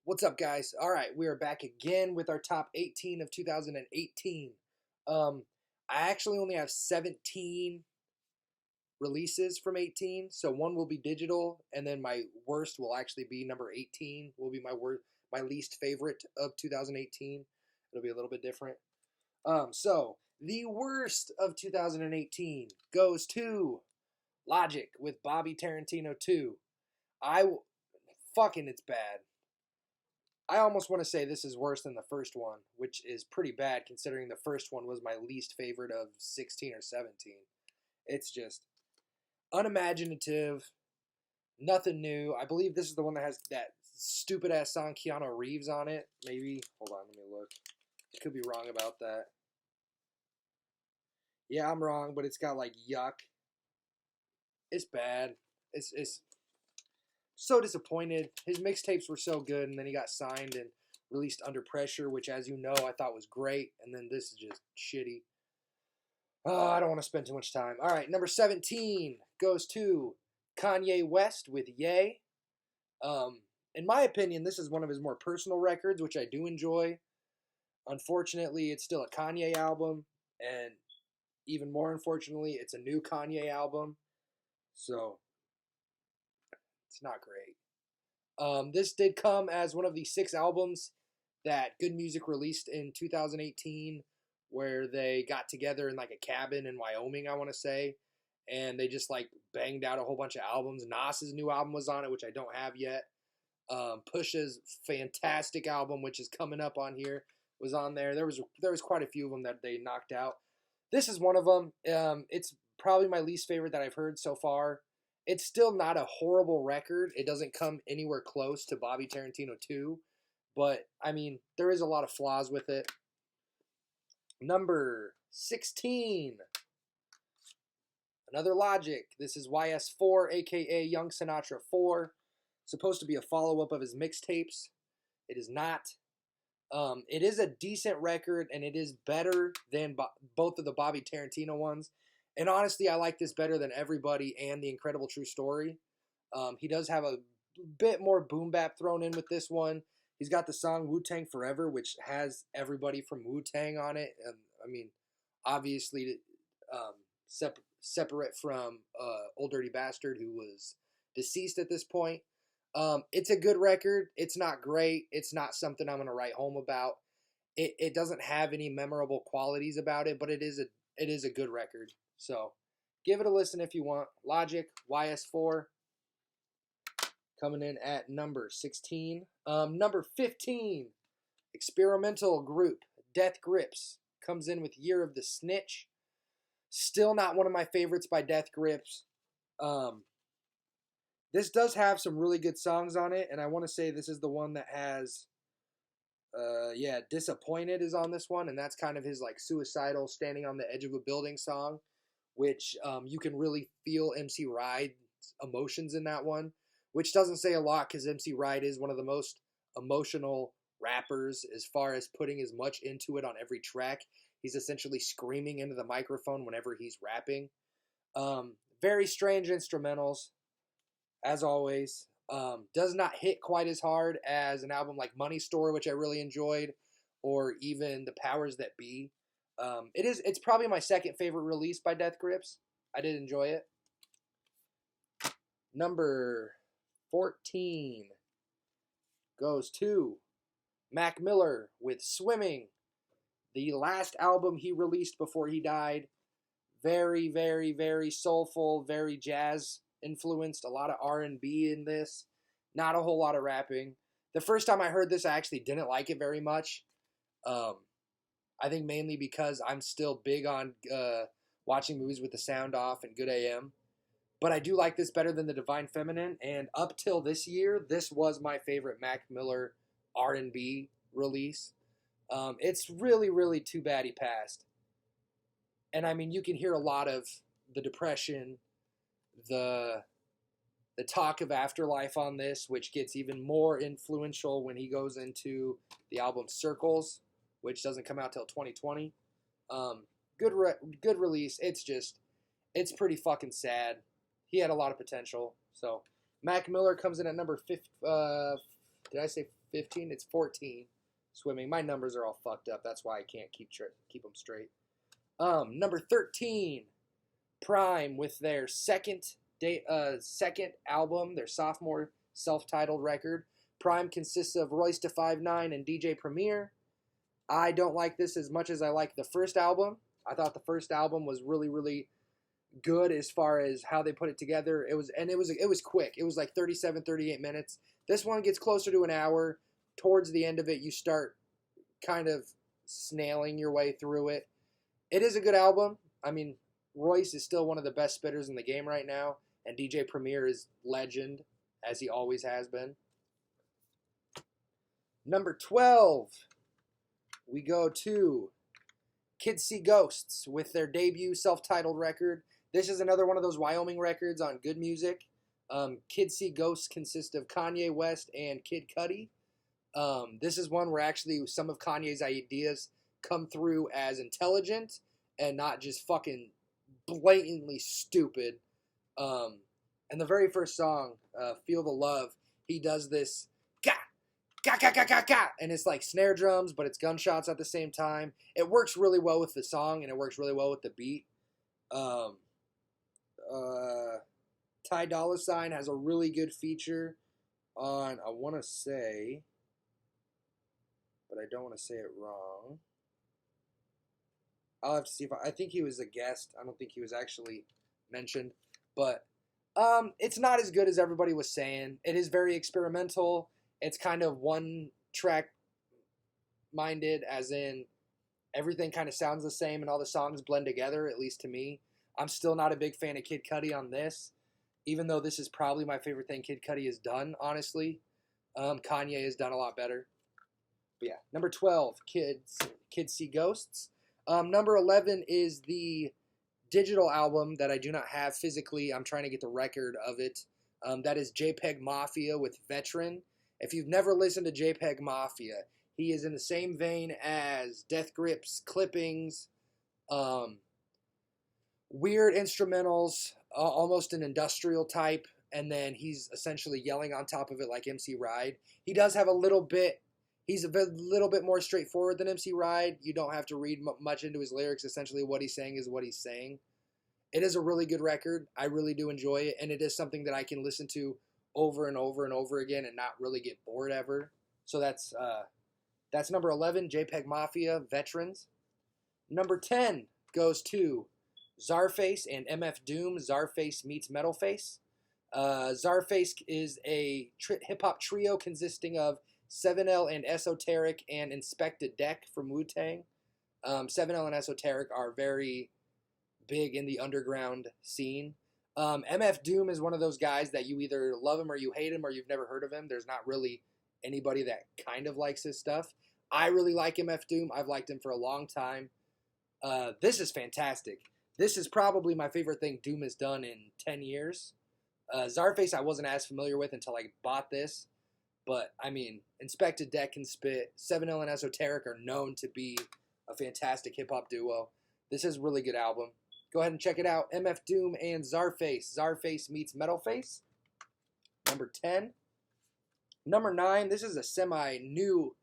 What's up, guys? All right, we are back again with our top 18 of 2018. I actually only have 17 releases from 18, so one will be digital, and then my worst will actually be number 18. Will be my least favorite of 2018. It'll be a little bit different. So the worst of 2018 goes to Logic with Bobby Tarantino 2. It's bad. I almost want to say this is worse than the first one, which is pretty bad considering the first one was my least favorite of 16 or 17. It's just unimaginative, nothing new. I believe this is the one that has that stupid ass song Keanu Reeves on it. Maybe. Hold on, let me look. I could be wrong about that. Yeah, I'm wrong, but it's got like yuck. It's bad. It's so disappointed. His mixtapes were so good, and then he got signed and released Under Pressure, which, as you know, I thought was great, and then this is just shitty. Oh, I don't want to spend too much time. All right, number 17 goes to Kanye West with Ye. In my opinion, this is one of his more personal records, which I do enjoy. Unfortunately, it's still a Kanye album, and even more unfortunately, it's a new Kanye album, so it's not great. This did come as one of the 6 albums that Good Music released in 2018, where they got together in like a cabin in Wyoming, I want to say, and they just like banged out a whole bunch of albums. Nas's new album was on it, which I don't have yet. Pusha's fantastic album, which is coming up on here, was on there. There was quite a few of them that they knocked out. This is one of them. It's probably my least favorite that I've heard so far. It's still not a horrible record. It doesn't come anywhere close to Bobby Tarantino 2. But, I mean, there is a lot of flaws with it. Number 16. Another Logic. This is YS4, a.k.a. Young Sinatra 4. Supposed to be a follow-up of his mixtapes. It is not. It is a decent record, and it is better than both of the Bobby Tarantino ones. And honestly, I like this better than Everybody and The Incredible True Story. He does have a bit more boom bap thrown in with this one. He's got the song Wu-Tang Forever, which has everybody from Wu-Tang on it. I mean, obviously, separate from Old Dirty Bastard, who was deceased at this point. It's a good record. It's not great. It's not something I'm going to write home about. It doesn't have any memorable qualities about it, but it is a good record. So, give it a listen if you want. Logic, YS4, coming in at number 16. Number 15, experimental group, Death Grips, comes in with Year of the Snitch. Still not one of my favorites by Death Grips. This does have some really good songs on it, and I want to say this is the one that has, Disappointed is on this one, and that's kind of his like suicidal, standing on the edge of a building song, which you can really feel MC Ride's emotions in that one, which doesn't say a lot because MC Ride is one of the most emotional rappers as far as putting as much into it on every track. He's essentially screaming into the microphone whenever he's rapping. Very strange instrumentals, as always. Does not hit quite as hard as an album like Money Store, which I really enjoyed, or even The Powers That Be. It's probably my second favorite release by Death Grips. I did enjoy it. Number 14 goes to Mac Miller with Swimming, the last album he released before he died. Very, very, very soulful, very jazz influenced, a lot of R&B in this, not a whole lot of rapping. The first time I heard this, I actually didn't like it very much. I think mainly because I'm still big on watching movies with the sound off and Good AM. But I do like this better than The Divine Feminine, and up till this year, this was my favorite Mac Miller R&B release. It's really, really too bad he passed. And I mean, you can hear a lot of the depression, the talk of afterlife on this, which gets even more influential when he goes into the album Circles, which doesn't come out till 2020. Good release. It's pretty fucking sad. He had a lot of potential. So Mac Miller comes in at number 15. Did I say 15. It's 14. Swimming. My numbers are all fucked up. That's why I can't keep them straight. Number 13, PrHyme with their second album, their sophomore self-titled record. PrHyme consists of Royce da 5'9" and DJ Premier. I don't like this as much as I like the first album. I thought the first album was really, really good as far as how they put it together. It was quick. It was like 37, 38 minutes. This one gets closer to an hour. Towards the end of it, you start kind of snailing your way through it. It is a good album. I mean, Royce is still one of the best spitters in the game right now, and DJ Premier is legend, as he always has been. Number 12, we go to Kids See Ghosts with their debut self-titled record. This is another one of those Wyoming records on Good Music. Kids See Ghosts consist of Kanye West and Kid Cudi. This is one where actually some of Kanye's ideas come through as intelligent and not just fucking blatantly stupid. And the very first song, Feel the Love, he does this ga ga ga ga ga ga, and it's like snare drums, but it's gunshots at the same time. It works really well with the song, and it works really well with the beat. Ty Dolla $ign has a really good feature on, I want to say, but I don't want to say it wrong. I'll have to see if I think he was a guest. I don't think he was actually mentioned, but it's not as good as everybody was saying. It is very experimental. It's kind of one track minded, as in everything kind of sounds the same and all the songs blend together, at least to me. I'm still not a big fan of Kid Cudi on this, even though this is probably my favorite thing Kid Cudi has done, honestly. Kanye has done a lot better. But yeah, number 12, Kids See Ghosts. Number 11 is the digital album that I do not have physically. I'm trying to get the record of it. That is JPEG Mafia with Veteran. If you've never listened to JPEG Mafia, he is in the same vein as Death Grip's Clippings, weird instrumentals, almost an industrial type, and then he's essentially yelling on top of it like MC Ride. He does have a little bit, he's a little bit more straightforward than MC Ride. You don't have to read much into his lyrics. Essentially what he's saying is what he's saying. It is a really good record. I really do enjoy it, and it is something that I can listen to over and over and over again and not really get bored ever. So that's number 11, JPEG Mafia, Veterans. Number 10 goes to Czarface and MF Doom, Czarface meets Metalface. Czarface is a hip-hop trio consisting of 7L and Esoteric and Inspected Deck from Wu-Tang. 7L and Esoteric are very big in the underground scene. MF Doom is one of those guys that you either love him or you hate him or you've never heard of him. There's not really anybody that kind of likes his stuff. I really like MF Doom. I've liked him for a long time. This is fantastic. This is probably my favorite thing Doom has done in 10 years. Czarface I wasn't as familiar with until I bought this. But, I mean, Inspected Deck can spit. 7L and Esoteric are known to be a fantastic hip-hop duo. This is a really good album. Go ahead and check it out. MF Doom and Czarface. Czarface meets Metalface. Number 10. Number 9. This is a semi-new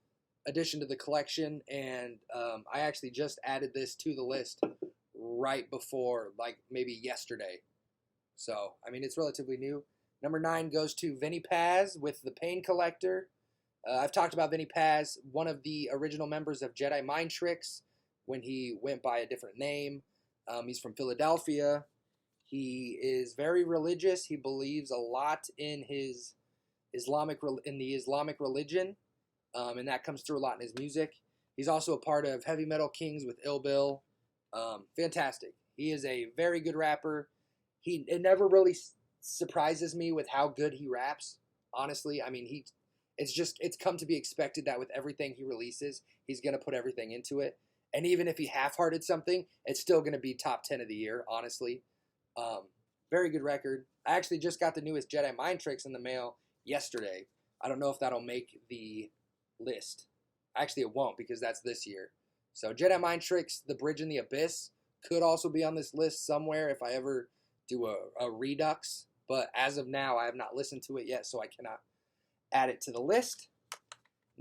addition to the collection, and I actually just added this to the list right before, like, maybe yesterday. So, I mean, it's relatively new. Number 9 goes to Vinnie Paz with The Pain Collector. I've talked about Vinnie Paz, one of the original members of Jedi Mind Tricks, when he went by a different name. He's from Philadelphia. He is very religious. He believes a lot in his the Islamic religion, and that comes through a lot in his music. He's also a part of Heavy Metal Kings with Ill Bill. Fantastic. He is a very good rapper. It never really surprises me with how good he raps. Honestly, I mean, it's come to be expected that with everything he releases, he's gonna put everything into it. And even if he half-hearted something, it's still going to be top 10 of the year, honestly. Very good record. I actually just got the newest Jedi Mind Tricks in the mail yesterday. I don't know if that'll make the list. Actually, it won't, because that's this year. So Jedi Mind Tricks, The Bridge in the Abyss, could also be on this list somewhere if I ever do a redux. But as of now, I have not listened to it yet, so I cannot add it to the list.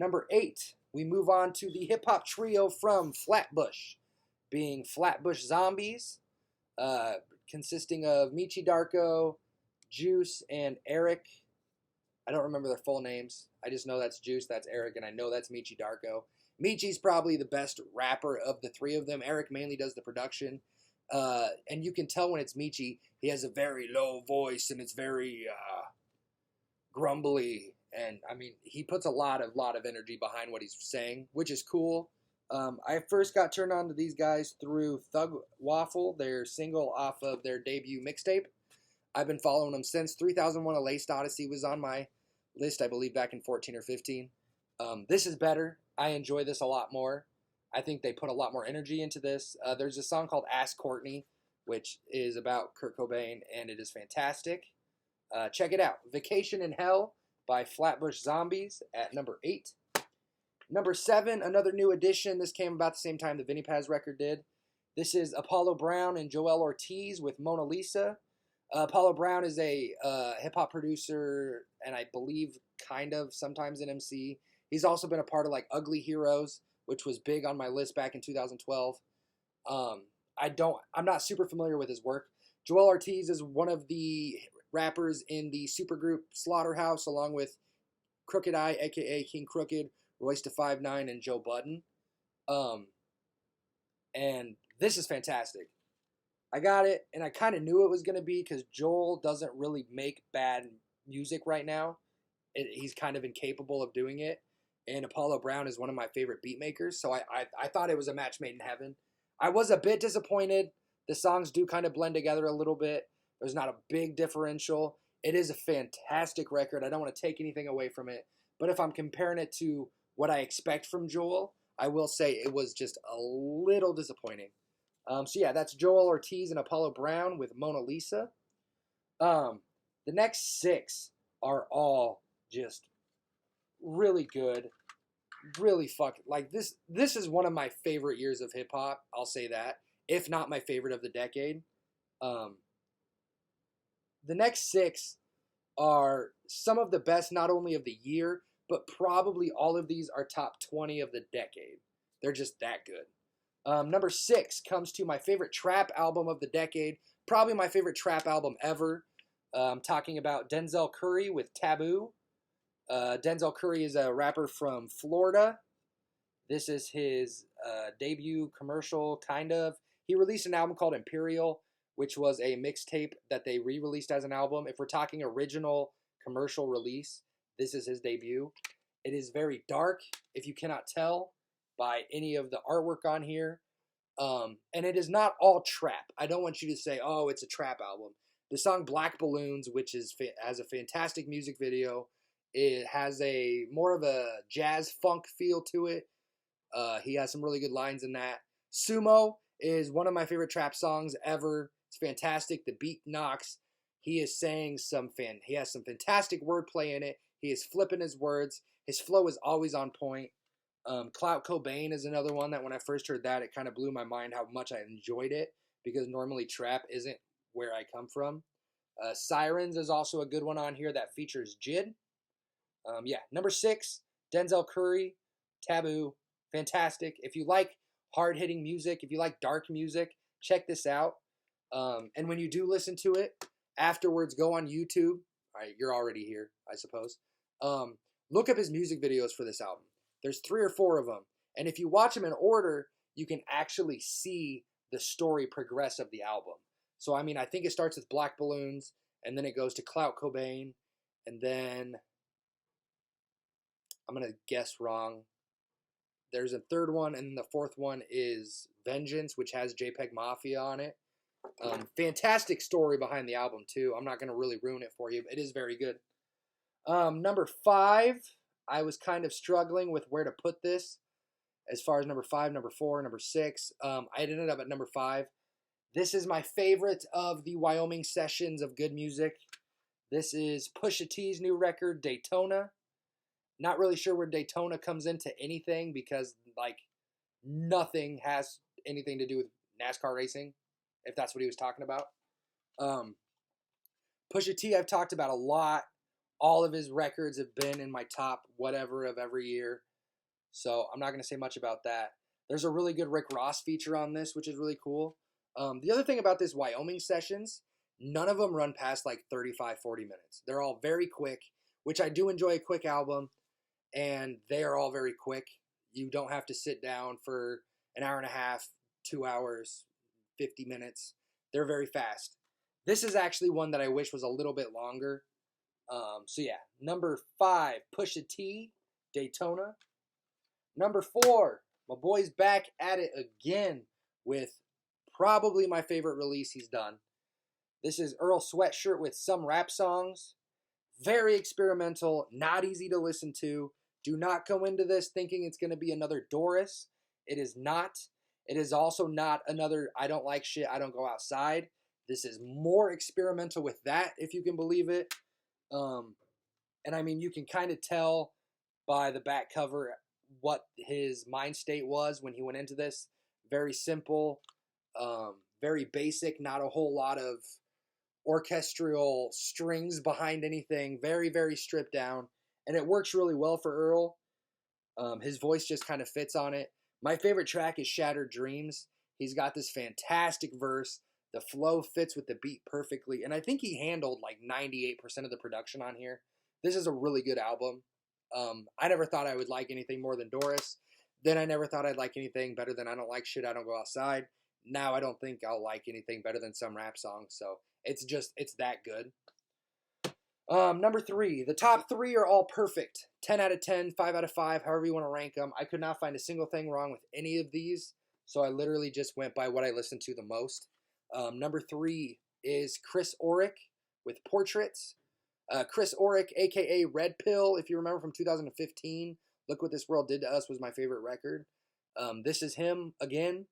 Number 8, we move on to the hip-hop trio from Flatbush, being Flatbush Zombies, consisting of Michi Darko, Juice, and Auric. I don't remember their full names. I just know that's Juice, that's Auric, and I know that's Michi Darko. Michi's probably the best rapper of the three of them. Auric mainly does the production. And you can tell when it's Michi, he has a very low voice, and it's very grumbly. And, I mean, he puts a lot of energy behind what he's saying, which is cool. I first got turned on to these guys through Thug Waffle, their single off of their debut mixtape. I've been following them since. 3001: A Laced Odyssey was on my list, I believe, back in 14 or 15. This is better. I enjoy this a lot more. I think they put a lot more energy into this. There's a song called Ask Courtney, which is about Kurt Cobain, and it is fantastic. Check it out. Vacation in Hell by Flatbush Zombies at number 8. Number 7, another new addition. This came about the same time the Vinnie Paz record did. This is Apollo Brown and Joell Ortiz with Mona Lisa. Apollo Brown is a hip-hop producer, and I believe kind of sometimes an MC. He's also been a part of like Ugly Heroes, which was big on my list back in 2012. I'm not super familiar with his work. Joell Ortiz is one of the rappers in the supergroup Slaughterhouse, along with Crooked I, aka King Crooked, Royce da 5'9", and Joe Budden. And this is fantastic. I got it, and I kind of knew it was going to be because Joel doesn't really make bad music right now. He's kind of incapable of doing it. And Apollo Brown is one of my favorite beat makers, so I thought it was a match made in heaven. I was a bit disappointed. The songs do kind of blend together a little bit. There's not a big differential. It is a fantastic record. I don't want to take anything away from it. But if I'm comparing it to what I expect from Joel, I will say it was just a little disappointing. So yeah, that's Joell Ortiz and Apollo Brown with Mona Lisa. The next 6 are all just really good, really fucking like this. This is one of my favorite years of hip hop. I'll say that, if not my favorite of the decade. The next 6 are some of the best, not only of the year, but probably all of these are top 20 of the decade. They're just that good. Number 6 comes to my favorite trap album of the decade, probably my favorite trap album ever. I'm talking about Denzel Curry with Taboo. Denzel Curry is a rapper from Florida. This is his debut commercial, kind of. He released an album called Imperial, which was a mixtape that they re-released as an album. If we're talking original commercial release, this is his debut. It is very dark, if you cannot tell by any of the artwork on here. And it is not all trap. I don't want you to say, oh, it's a trap album. The song Black Balloons, which has a fantastic music video. It has a more of a jazz funk feel to it. He has some really good lines in that. Sumo is one of my favorite trap songs ever. It's fantastic. The beat knocks. He is saying he has some fantastic wordplay in it. He is flipping his words. His flow is always on point. Clout Cobain is another one that when I first heard that, it kind of blew my mind how much I enjoyed it, because normally trap isn't where I come from. Sirens is also a good one on here that features Jid. Yeah, number 6, Denzel Curry, Taboo, fantastic. If you like hard-hitting music, if you like dark music, check this out. And when you do listen to it, afterwards go on YouTube. All right, you're already here, I suppose. Look up his music videos for this album. There's 3 or 4 of them. And if you watch them in order, you can actually see the story progress of the album. So, I mean, I think it starts with Black Balloons, and then it goes to Clout Cobain, and then I'm going to guess wrong. There's a 3rd one, and the 4th one is Vengeance, which has JPEG Mafia on it. Fantastic story behind the album, too. I'm not going to really ruin it for you, but it is very good. Number 5, I was kind of struggling with where to put this as far as number 5, number 4, number 6. I ended up at number 5. This is my favorite of the Wyoming sessions of good music. This is Pusha T's new record, Daytona. Not really sure where Daytona comes into anything because, like, nothing has anything to do with NASCAR racing, if that's what he was talking about. Pusha T I've talked about a lot All of his records have been in my top whatever of every year. So I'm not going to say much about that. There's a really good Rick Ross feature on this, which is really cool. The other thing about this Wyoming sessions, none of them run past like 35, 40 minutes. They're all very quick, which I do enjoy a quick album, and they are all very quick. You don't have to sit down for an hour and a half, 2 hours, 50 minutes. They're very fast. This is actually one that I wish was a little bit longer. So yeah, number 5, Pusha T-Daytona. Number 4, my boy's back at it again with probably my favorite release he's done. This is Earl Sweatshirt with Some Rap Songs. Very experimental, not easy to listen to. Do not go into this thinking it's going to be another Doris. It is not. It is also not another I Don't Like Shit, I Don't Go Outside. This is more experimental with that, if you can believe it. And I mean, you can kind of tell by the back cover what his mind state was when he went into this. Very simple, very basic, not a whole lot of orchestral strings behind anything. Very, very stripped down. And it works really well for Earl. His voice just kind of fits on it. My favorite track is Shattered Dreams. He's got this fantastic verse. The flow fits with the beat perfectly. And I think he handled like 98% of the production on here. This is a really good album. I never thought I would like anything more than Doris. Then I never thought I'd like anything better than I Don't Like Shit, I Don't Go Outside. Now I don't think I'll like anything better than Some Rap Songs. So it's that good. Number 3. The top 3 are all perfect. 10 out of 10, 5 out of 5, however you want to rank them. I could not find a single thing wrong with any of these. So I literally just went by what I listened to the most. Number 3 is Chris Orrick with Portraits. Chris Orrick, a.k.a. Red Pill, if you remember from 2015. Look What This World Did to Us was my favorite record. This is him again.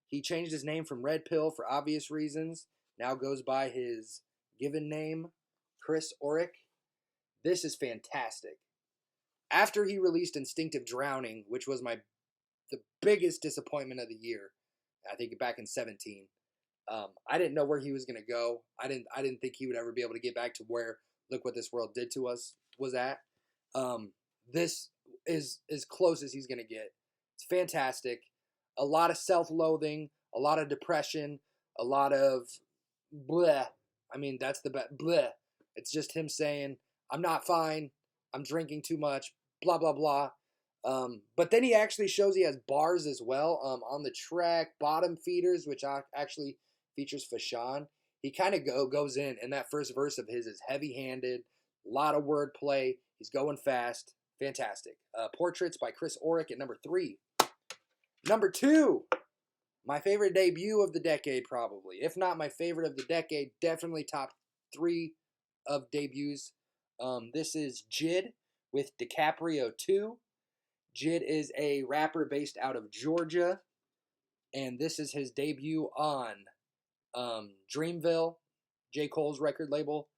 He changed his name from Red Pill for obvious reasons. Now goes by his given name, Chris Orrick. This is fantastic. After he released Instinctive Drowning, which was the biggest disappointment of the year, I think back in 17, I didn't know where he was going to go. I didn't think he would ever be able to get back to where Look What This World Did to Us was at. This is as close as he's going to get. It's fantastic. A lot of self-loathing, a lot of depression, a lot of bleh. I mean, that's the best. Bleh. It's just him saying, I'm not fine. I'm drinking too much. Blah, blah, blah. But then he actually shows he has bars as well. On the track, Bottom Feeders, which actually features Fashawn, he kind of goes in, and that first verse of his is heavy-handed, a lot of wordplay. He's going fast. Fantastic. Portraits by Chris Orrick at number 3. Number 2, my favorite debut of the decade, probably. If not my favorite of the decade, definitely top 3 of debuts. This is J.I.D with Dicaprio 2. J.I.D is a rapper based out of Georgia, and this is his debut on Dreamville, J.Cole's record label.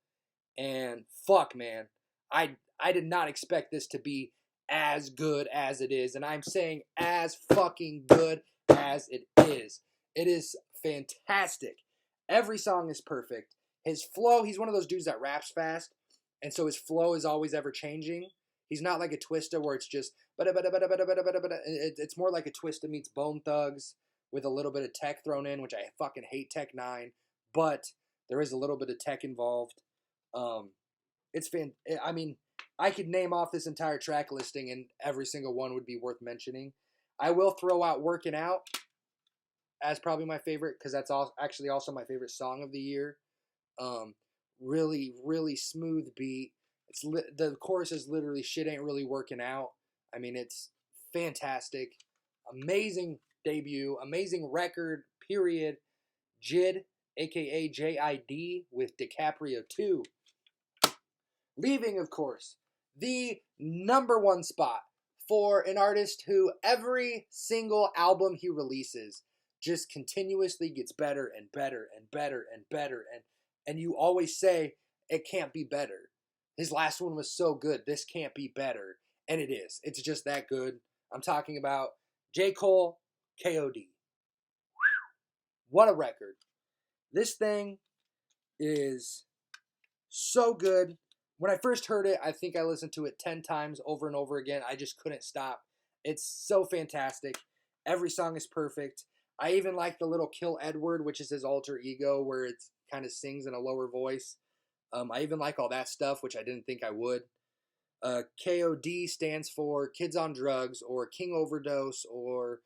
And fuck, man, I did not expect this to be as good as it is, and I'm saying as fucking good as it is. It is fantastic. Every song is perfect. His flow, he's one of those dudes that raps fast, and so his flow is always ever changing. He's not like a Twista where it's just it's more like a Twista meets Bone Thugs with a little bit of tech thrown in, which I fucking hate Tech 9, but there is a little bit of tech involved. I mean, I could name off this entire track listing and every single one would be worth mentioning. I will throw out Working Out as probably my favorite because that's actually also my favorite song of the year. Really, really smooth beat. The chorus is literally shit ain't really working out. I mean, it's fantastic. Amazing debut. Amazing record, period. J.I.D, a.k.a. J.I.D with Dicaprio 2. Leaving, of course, the number 1 spot for an artist who every single album he releases just continuously gets better and better and better and better. And you always say, it can't be better. His last one was so good, this can't be better. And it is. It's just that good. I'm talking about J.Cole, K.O.D. What a record. This thing is so good. when I first heard it, I think I listened to it 10 times over and over again. I just couldn't stop. It's so fantastic. Every song is perfect. I even like the little Kill Edward, which is his alter ego, where it kind of sings in a lower voice. I even like all that stuff, which I didn't think I would. K.O.D stands for Kids on Drugs or King Overdose or ...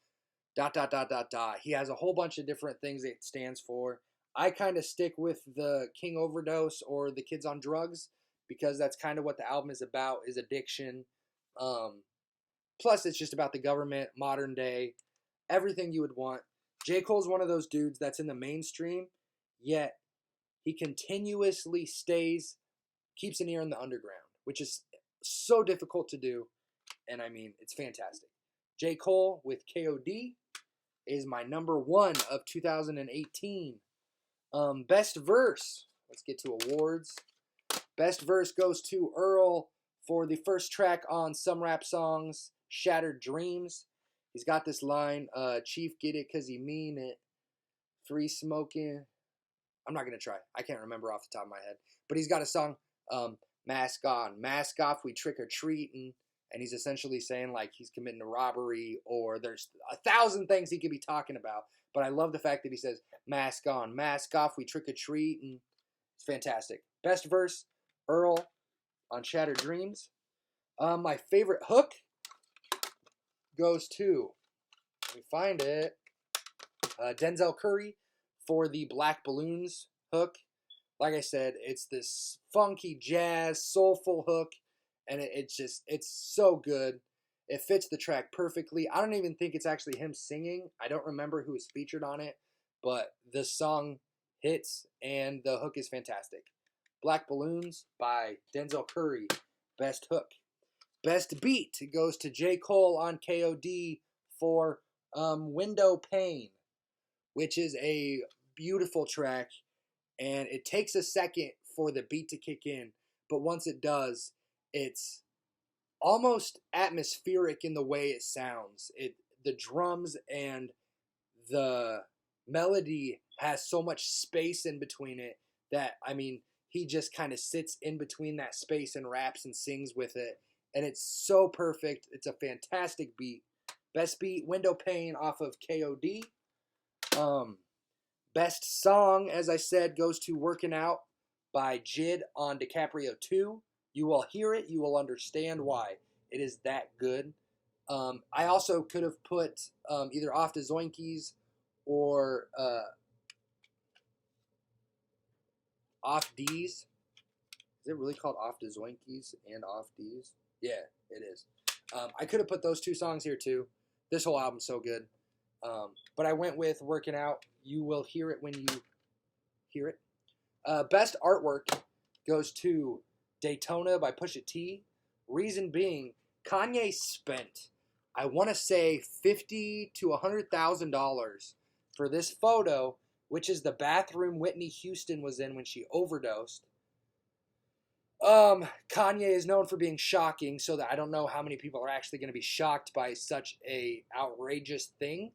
He has a whole bunch of different things it stands for. I kind of stick with the King Overdose or the Kids on Drugs because that's kind of what the album is about, is addiction. Plus, it's just about the government, modern day, everything you would want. J. Cole's one of those dudes that's in the mainstream, yet he continuously keeps an ear in the underground, which is so difficult to do. And I mean, it's fantastic. J. Cole with K.O.D is my number 1 of 2018. Best verse. Let's get to awards. Best verse goes to Earl for the first track on Some Rap Songs, Shattered Dreams. He's got this line, Chief get it cause he mean it. Free smoking. I'm not going to try. I can't remember off the top of my head. But he's got a song, Mask On. Mask off, we trick or treating. And he's essentially saying like he's committing a robbery, or there's 1,000 things he could be talking about. But I love the fact that he says, mask on, mask off, we trick or treat. And it's fantastic. Best verse, Earl on Shattered Dreams. My favorite hook goes to, let me find it, Denzel Curry for the Black Balloons hook. Like I said, it's this funky jazz, soulful hook, and it's so good. It fits the track perfectly. I don't even think it's actually him singing. I don't remember who is featured on it, but the song hits, and the hook is fantastic. Black Balloons by Denzel Curry, best hook. Best beat goes to J. Cole on K.O.D for Window Pane, which is a beautiful track, and it takes a second for the beat to kick in, but once it does, it's almost atmospheric in the way it sounds. The drums and the melody has so much space in between it that, I mean, he just kind of sits in between that space and raps and sings with it, and it's so perfect. It's a fantastic beat. Best beat, Window Pane off of K.O.D. Best song, as I said, goes to Working Out by J.I.D on Dicaprio 2. You will hear it. You will understand why. It is that good. I also could have put either Off the Zoinkies or Off Deez. Is it really called Off the Zoinkies and Off Deez? Yeah, it is. I could have put those 2 songs here too. This whole album's so good. But I went with Working Out. You will hear it when you hear it. Best artwork goes to Daytona by Pusha T. Reason being, Kanye spent, I want to say, $50,000 to $100,000 for this photo, which is the bathroom Whitney Houston was in when she overdosed. Kanye is known for being shocking, so that I don't know how many people are actually going to be shocked by such a outrageous thing,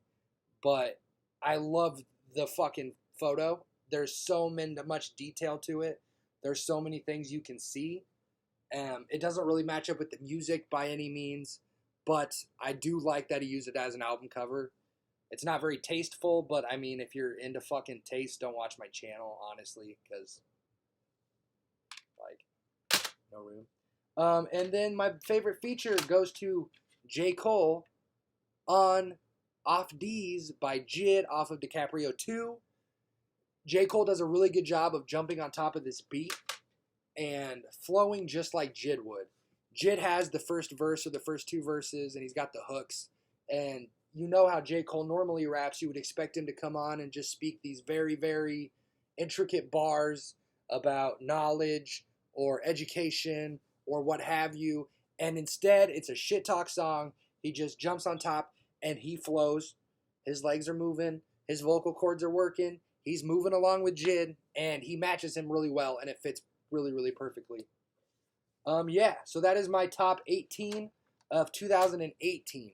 but I love the fucking photo. There's so much detail to it. There's so many things you can see. It doesn't really match up with the music by any means, but I do like that he used it as an album cover. It's not very tasteful, but I mean, if you're into fucking taste, don't watch my channel, honestly, because, like, no room. And then my favorite feature goes to J. Cole on Off Deez by J.I.D off of Dicaprio 2. J. Cole does a really good job of jumping on top of this beat and flowing just like J.I.D would. J.I.D has the first verse or the first 2 verses, and he's got the hooks. And you know how J. Cole normally raps. You would expect him to come on and just speak these very, very intricate bars about knowledge or education or what have you. And instead, it's a shit talk song. He just jumps on top and he flows. His legs are moving. His vocal cords are working. He's moving along with J.I.D, and he matches him really well, and it fits really, really perfectly. Yeah, so that is my top 18 of 2018.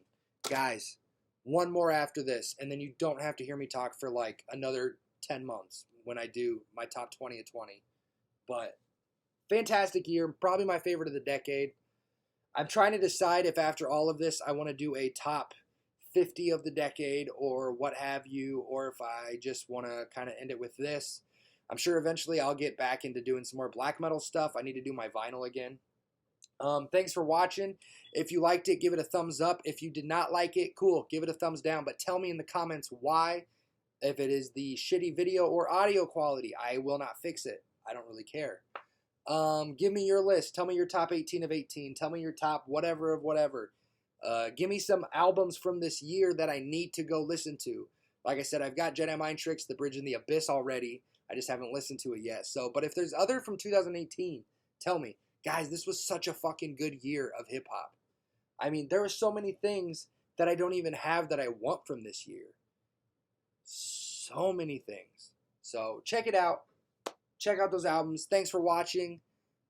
Guys, one more after this, and then you don't have to hear me talk for like another 10 months when I do my top 20 of 20. But fantastic year. Probably my favorite of the decade. I'm trying to decide if after all of this I want to do a top 50 of the decade or what have you, or if I just want to kind of end it with this. I'm sure eventually I'll get back into doing some more black metal stuff. I need to do my vinyl again. Thanks for watching. If you liked it, give it a thumbs up. If you did not like it, cool, give it a thumbs down. But tell me in the comments why. If it is the shitty video or audio quality, I will not fix it. I don't really care. Give me your list. Tell me your top 18 of 18. Tell me your top whatever of whatever. Give me some albums from this year that I need to go listen to. Like I said, I've got Jedi Mind Tricks, The Bridge in the Abyss already. I just haven't listened to it yet. So, but if there's other from 2018, tell me. Guys, this was such a fucking good year of hip-hop. I mean, there are so many things that I don't even have that I want from this year. So many things. So, check it out. Check out those albums. Thanks for watching.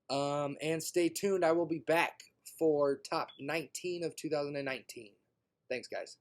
And stay tuned. I will be back for top 19 of 2019. Thanks, guys.